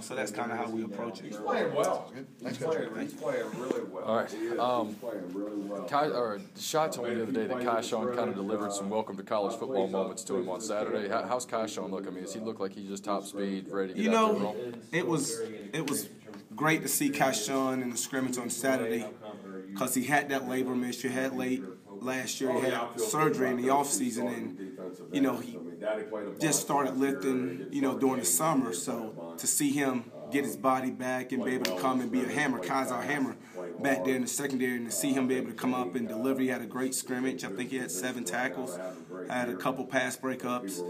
so that's kind of how we approach it. He's playing well. He's playing really well. All right. He's playing really well. Shot told me the other day that Kyshawn kind of delivered some welcome to college football moments to him on Saturday. How's Kyshawn look? I mean, does he look like he's just top speed, ready to get out there and roll? It was great to see Kyshawn in the scrimmage on Saturday because he had that labrum issue, had late last year, he had surgery in the offseason, and, he just started lifting, during the summer. So to see him get his body back and be able to come and be a hammer, Kai's our hammer back there in the secondary, and to see him be able to come up and deliver. He had a great scrimmage. I think he had 7 tackles, had a couple pass breakups.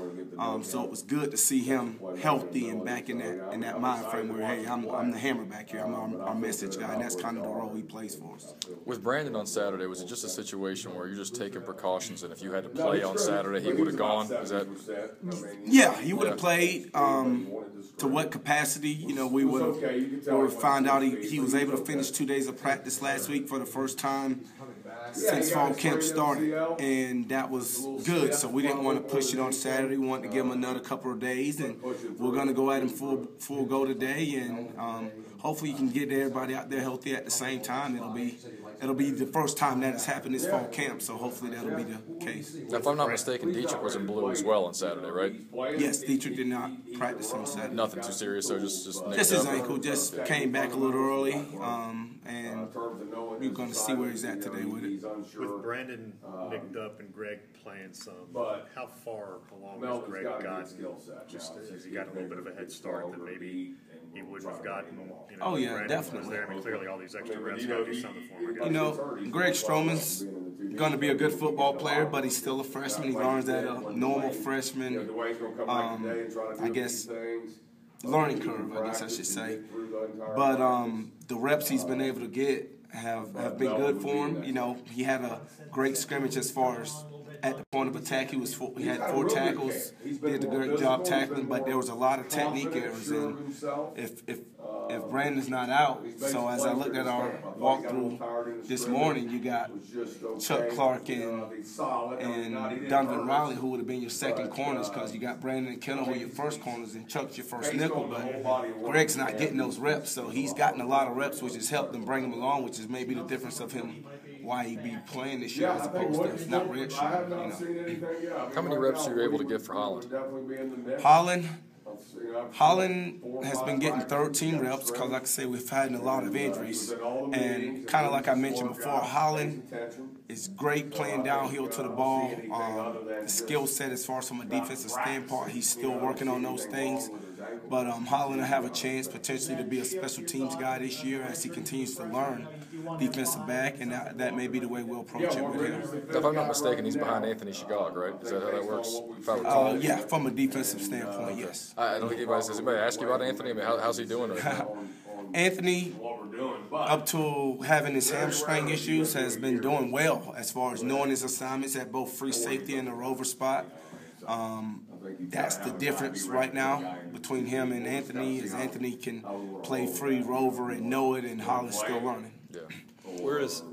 So it was good to see him healthy and back in that mind frame where, hey, I'm the hammer back here. I'm our message guy, and that's kind of the role he plays for us. With Brandon on Saturday, was it just a situation where you're just taking precautions, and if you had to play on Saturday, he would have gone? Is that? Yeah, he would have played. To what capacity? We would find out he was able to finish 2 days of practice last week for the first time since fall camp started, and that was good. So we didn't want to push it on Saturday. We wanted to give him another couple of days, and we're going to go at him full go today, and hopefully you can get everybody out there healthy at the same time. It'll be the first time that has happened this fall camp, so hopefully that'll be the case. Now, if I'm not mistaken, Dietrich was in blue as well on Saturday, right? Yes, Dietrich did not practice on Saturday. Nothing too serious, so just his ankle, just came back a little early, and we're going to see where he's at today with it. With Brandon nicked up and Greg playing some, how far along has Greg gotten? Just has he got a little bit of a head start that maybe he wouldn't have gotten? Oh yeah, Brandon definitely. There. I mean, clearly all these extra reps got to do something for him. Greg Stroman's going to be a good football player, but he's still a freshman. He learns at a normal freshman, I guess, learning curve, I guess I should say. But the reps he's been able to get have been good for him. He had a great scrimmage as far as at the point of attack. He had 4 tackles. He did a great job tackling, but there was a lot of technique errors. And if Brandon's not out, so as I looked at our walkthrough this morning, you got Chuck Clark and Donovan Riley, who would have been your second corners, because you got Brandon and Kendall who are your first corners and Chuck's your first nickel. But Greg's not getting those reps, so he's gotten a lot of reps, which has helped him bring him along, which is maybe the difference of him why he be playing this year as opposed to not redshirt. How many reps are you able to get for Holland? Holland has been getting 13 reps because, like I say, we've had a lot of injuries. And kind of like I mentioned before, Holland is great playing downhill to the ball. The skill set as far as from a defensive standpoint, he's still working on those things. But Holland will have a chance potentially to be a special teams guy this year as he continues to learn defensive back, and that may be the way we'll approach it with him. If I'm not mistaken, he's behind Anthony Shigog, right? Is that how that works? Yeah, from a defensive standpoint, yes. I don't think anybody asked you about Anthony. I mean, how's he doing right now? Anthony, up to having his hamstring issues, has been doing well as far as knowing his assignments at both free safety and the rover spot. That's the difference right now between him and Anthony, is Anthony can play free rover and know it, and Holland's still learning. Yeah. Where's